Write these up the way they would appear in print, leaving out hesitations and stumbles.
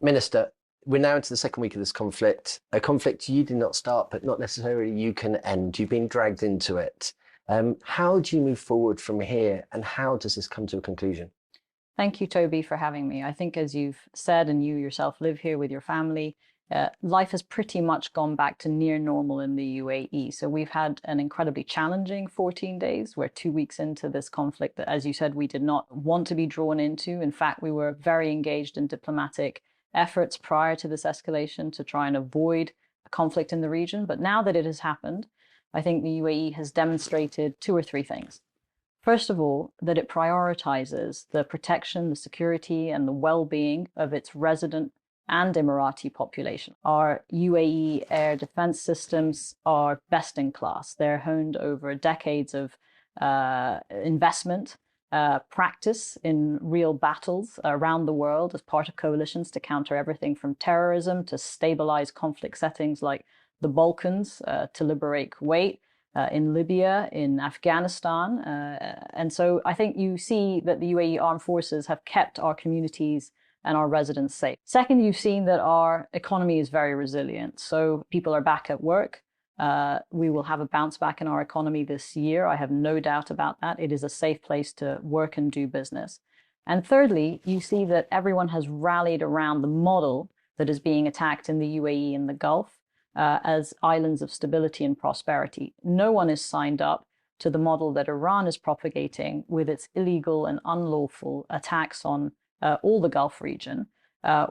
Minister, we're now into the second week of this conflict, a conflict you did not start, but not necessarily you can end. You've been dragged into it. How do you move forward from here, and how does this come to a conclusion? Thank you, Toby, for having me. I think, as you've said, and you yourself live here with your family, life has pretty much gone back to near normal in the UAE. So we've had an incredibly challenging 14 days. We're 2 weeks into this conflict that, as you said, we did not want to be drawn into. In fact, we were very engaged in diplomatic efforts prior to this escalation to try and avoid a conflict in the region. But now that it has happened, I think the UAE has demonstrated 2 or 3 things. First of all, that it prioritizes the protection, the security, and the well-being of its resident and Emirati population. Our UAE air defense systems are best in class. They're honed over decades of investment, practice in real battles around the world as part of coalitions to counter everything from terrorism to stabilize conflict settings like the Balkans, to liberate Kuwait, in Libya, in Afghanistan. And so I think you see that the UAE armed forces have kept our communities and our residents safe. Second, you've seen that our economy is very resilient. So people are back at work. We will have a bounce back in our economy this year. I have no doubt about that. It is a safe place to work and do business. And thirdly, you see that everyone has rallied around the model that is being attacked in the UAE and the Gulf as islands of stability and prosperity. No one is signed up to the model that Iran is propagating with its illegal and unlawful attacks on all the Gulf region,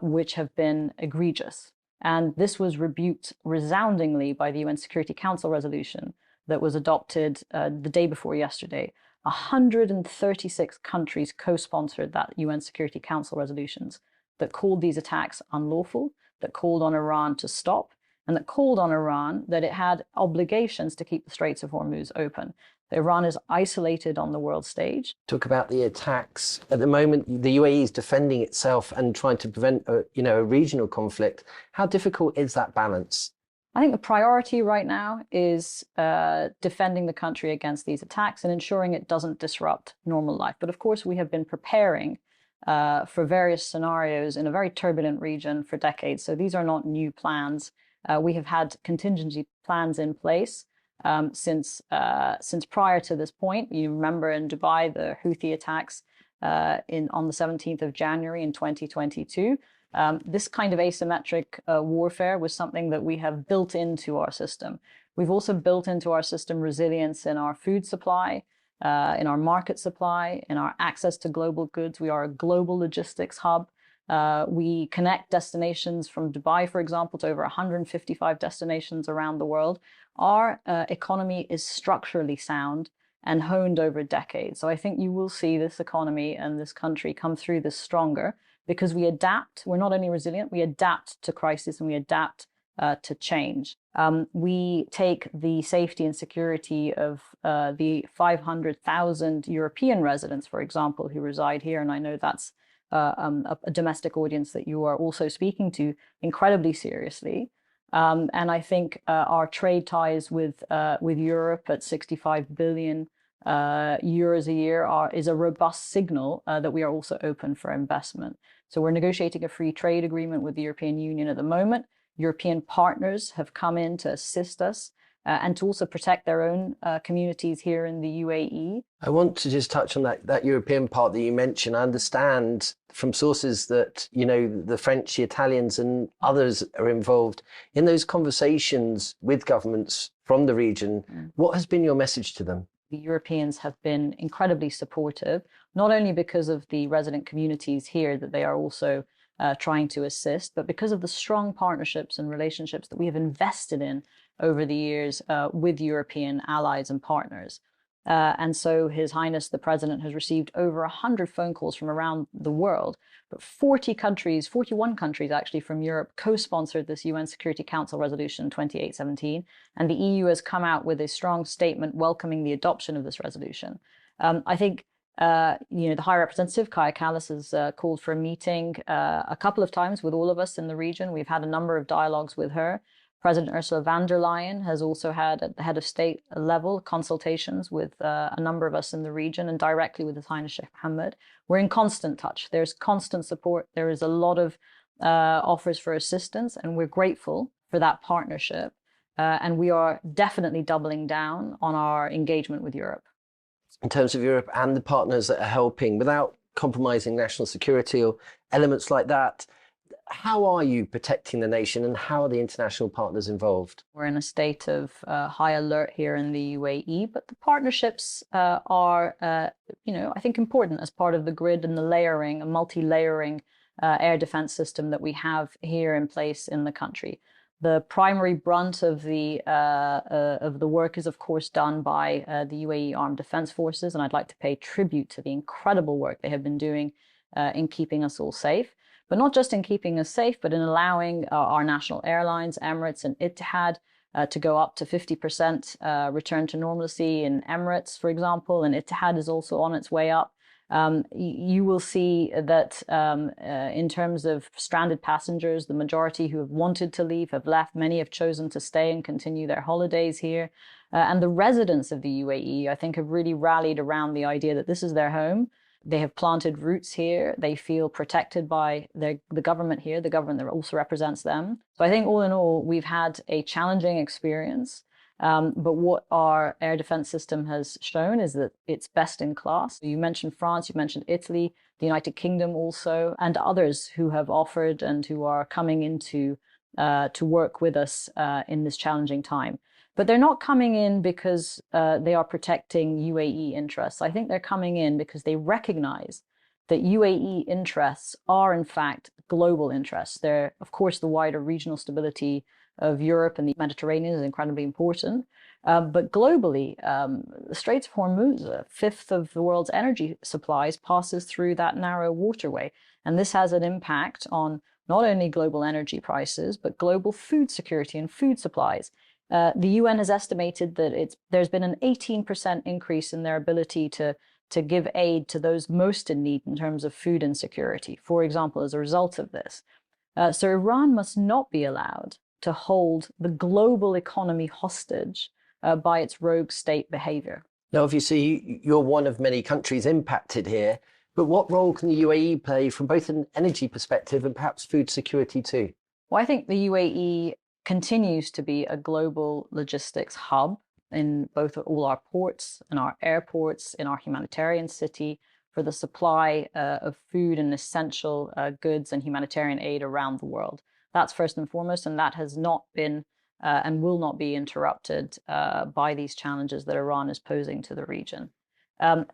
which have been egregious. And this was rebuked resoundingly by the UN Security Council resolution that was adopted the day before yesterday. 136 countries co-sponsored that UN Security Council resolutions that called these attacks unlawful, that called on Iran to stop, and that called on Iran that it had obligations to keep the Straits of Hormuz open. Iran is isolated on the world stage. Talk about the attacks. At the moment, the UAE is defending itself and trying to prevent a regional conflict. How difficult is that balance? I think the priority right now is defending the country against these attacks and ensuring it doesn't disrupt normal life. But of course, we have been preparing for various scenarios in a very turbulent region for decades. So these are not new plans. We have had contingency plans in place since prior to this point. You remember in Dubai, the Houthi attacks on the 17th of January in 2022. This kind of asymmetric warfare was something that we have built into our system. We've also built into our system resilience in our food supply, in our market supply, in our access to global goods. We are a global logistics hub. We connect destinations from Dubai, for example, to over 155 destinations around the world. Our economy is structurally sound and honed over decades. So I think you will see this economy and this country come through this stronger because we adapt. We're not only resilient, we adapt to crisis and we adapt to change. We take the safety and security of the 500,000 European residents, for example, who reside here, and I know that's a domestic audience that you are also speaking to, incredibly seriously. And I think our trade ties with Europe at 65 billion euros a year is a robust signal that we are also open for investment. So we're negotiating a free trade agreement with the European Union at the moment. European partners have come in to assist us and to also protect their own communities here in the UAE. I want to just touch on that European part that you mentioned. I understand from sources that, the French, the Italians and others are involved in those conversations with governments from the region. What has been your message to them? The Europeans have been incredibly supportive, not only because of the resident communities here that they are also trying to assist, but because of the strong partnerships and relationships that we have invested in over the years with European allies and partners. And so His Highness, the President, has received over 100 phone calls from around the world, but 41 countries actually from Europe co-sponsored this UN Security Council resolution 2817, and the EU has come out with a strong statement welcoming the adoption of this resolution. I think the High Representative, Kaja Kallas, has called for a meeting a couple of times with all of us in the region. We've had a number of dialogues with her. President Ursula von der Leyen has also had, at the head of state level, consultations with a number of us in the region and directly with His Highness Sheikh Mohammed. We're in constant touch. There's constant support. There is a lot of offers for assistance, and we're grateful for that partnership. And we are definitely doubling down on our engagement with Europe. In terms of Europe and the partners that are helping, without compromising national security or elements like that, how are you protecting the nation, and how are the international partners involved? We're in a state of high alert here in the UAE, but the partnerships are, I think, important as part of the grid and the layering, a multi-layering air defense system that we have here in place in the country. The primary brunt of the work is, of course, done by the UAE Armed Defense Forces, and I'd like to pay tribute to the incredible work they have been doing in keeping us all safe. But not just in keeping us safe, but in allowing our national airlines, Emirates and Ettihad, to go up to 50% return to normalcy in Emirates, for example, and Ettihad is also on its way up. You will see that in terms of stranded passengers, the majority who have wanted to leave have left. Many have chosen to stay and continue their holidays here. And the residents of the UAE, I think, have really rallied around the idea that this is their home. They have planted roots here. They feel protected by the government here, the government that also represents them. So I think all in all, we've had a challenging experience. But what our air defense system has shown is that it's best in class. You mentioned France, you mentioned Italy, the United Kingdom also, and others who have offered and who are coming into to work with us in this challenging time. But they're not coming in because they are protecting UAE interests. I think they're coming in because they recognize that UAE interests are, in fact, global interests. They're, of course, the wider regional stability of Europe and the Mediterranean is incredibly important. But globally, the Straits of Hormuz, a fifth of the world's energy supplies, passes through that narrow waterway. And this has an impact on not only global energy prices, but global food security and food supplies. The UN has estimated that there's been an 18% increase in their ability to give aid to those most in need in terms of food insecurity, for example, as a result of this. So Iran must not be allowed to hold the global economy hostage by its rogue state behavior. Now, obviously, you're one of many countries impacted here, but what role can the UAE play from both an energy perspective and perhaps food security too? Well, I think the UAE continues to be a global logistics hub in both all our ports and our airports, in our humanitarian city, for the supply of food and essential goods and humanitarian aid around the world. That's first and foremost, and that has not been and will not be interrupted by these challenges that Iran is posing to the region.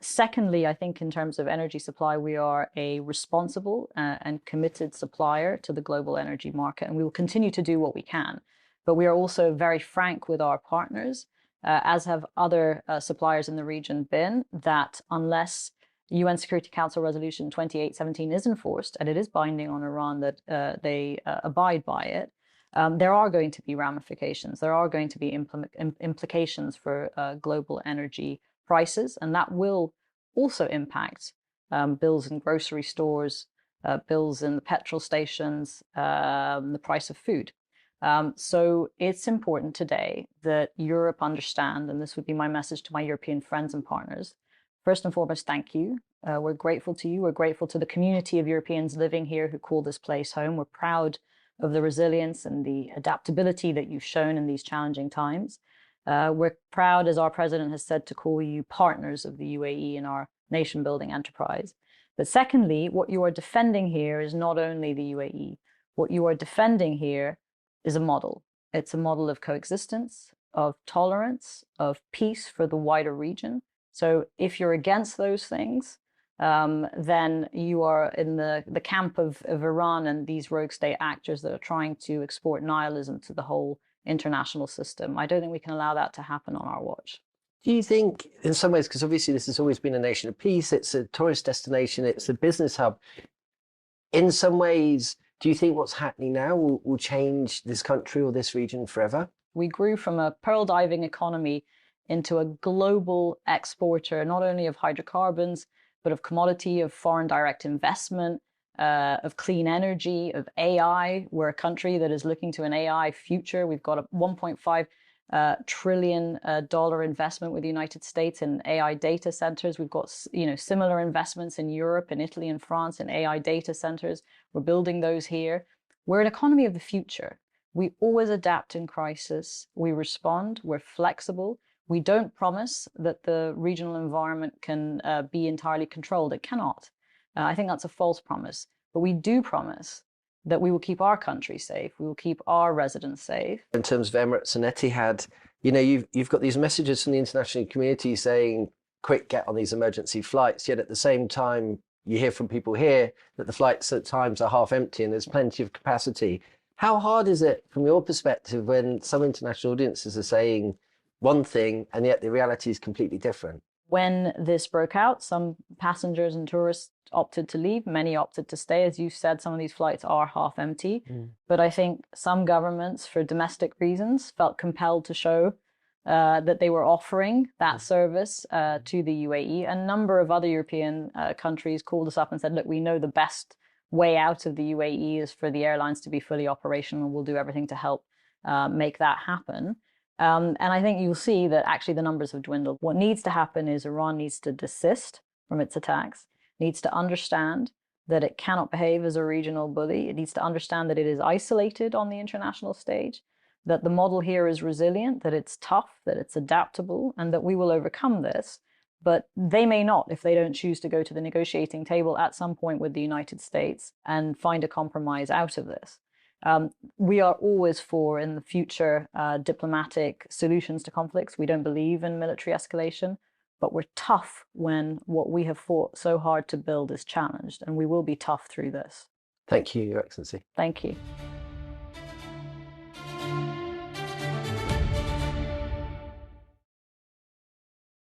Secondly, I think in terms of energy supply, we are a responsible and committed supplier to the global energy market, and we will continue to do what we can. But we are also very frank with our partners, as have other suppliers in the region been, that unless UN Security Council Resolution 2817 is enforced, and it is binding on Iran that they abide by it, there are going to be ramifications. There are going to be implications for global energy prices, and that will also impact bills in grocery stores, bills in the petrol stations, the price of food. So it's important today that Europe understand, and this would be my message to my European friends and partners. First and foremost, thank you. We're grateful to you. We're grateful to the community of Europeans living here who call this place home. We're proud of the resilience and the adaptability that you've shown in these challenging times. We're proud, as our president has said, to call you partners of the UAE in our nation-building enterprise. But secondly, what you are defending here is not only the UAE. What you are defending here is a model. It's a model of coexistence, of tolerance, of peace for the wider region. So if you're against those things, then you are in the camp of Iran and these rogue state actors that are trying to export nihilism to the whole international system. I don't think we can allow that to happen on our watch. Do you think, in some ways, because obviously this has always been a nation of peace, it's a tourist destination, it's a business hub, in some ways, do you think what's happening now will change this country or this region forever? We grew from a pearl diving economy into a global exporter, not only of hydrocarbons, but of commodity, of foreign direct investment, of clean energy, of AI. We're a country that is looking to an AI future. We've got a $1.5 trillion dollar investment with the United States in AI data centers. We've got, similar investments in Europe, in Italy, and France in AI data centers. We're building those here. We're an economy of the future. We always adapt in crisis. We respond. We're flexible. We don't promise that the regional environment can be entirely controlled. It cannot. I think that's a false promise. But we do promise that we will keep our country safe. We will keep our residents safe. In terms of Emirates and Etihad, you've got these messages from the international community saying, quick, get on these emergency flights. Yet at the same time, you hear from people here that the flights at times are half empty and there's plenty of capacity. How hard is it from your perspective when some international audiences are saying one thing and yet the reality is completely different? When this broke out, some passengers and tourists opted to leave. Many opted to stay. As you said, some of these flights are half empty. But I think some governments, for domestic reasons, felt compelled to show that they were offering that service to the UAE. A number of other European countries called us up and said, look, we know the best way out of the UAE is for the airlines to be fully operational, and we'll do everything to help make that happen. And I think you'll see that actually the numbers have dwindled. What needs to happen is Iran needs to desist from its attacks, needs to understand that it cannot behave as a regional bully. It needs to understand that it is isolated on the international stage, that the model here is resilient, that it's tough, that it's adaptable, and that we will overcome this. But they may not if they don't choose to go to the negotiating table at some point with the United States and find a compromise out of this. We are always for, in the future, diplomatic solutions to conflicts. We don't believe in military escalation, but we're tough when what we have fought so hard to build is challenged, and we will be tough through this. Thank you, Your Excellency. Thank you.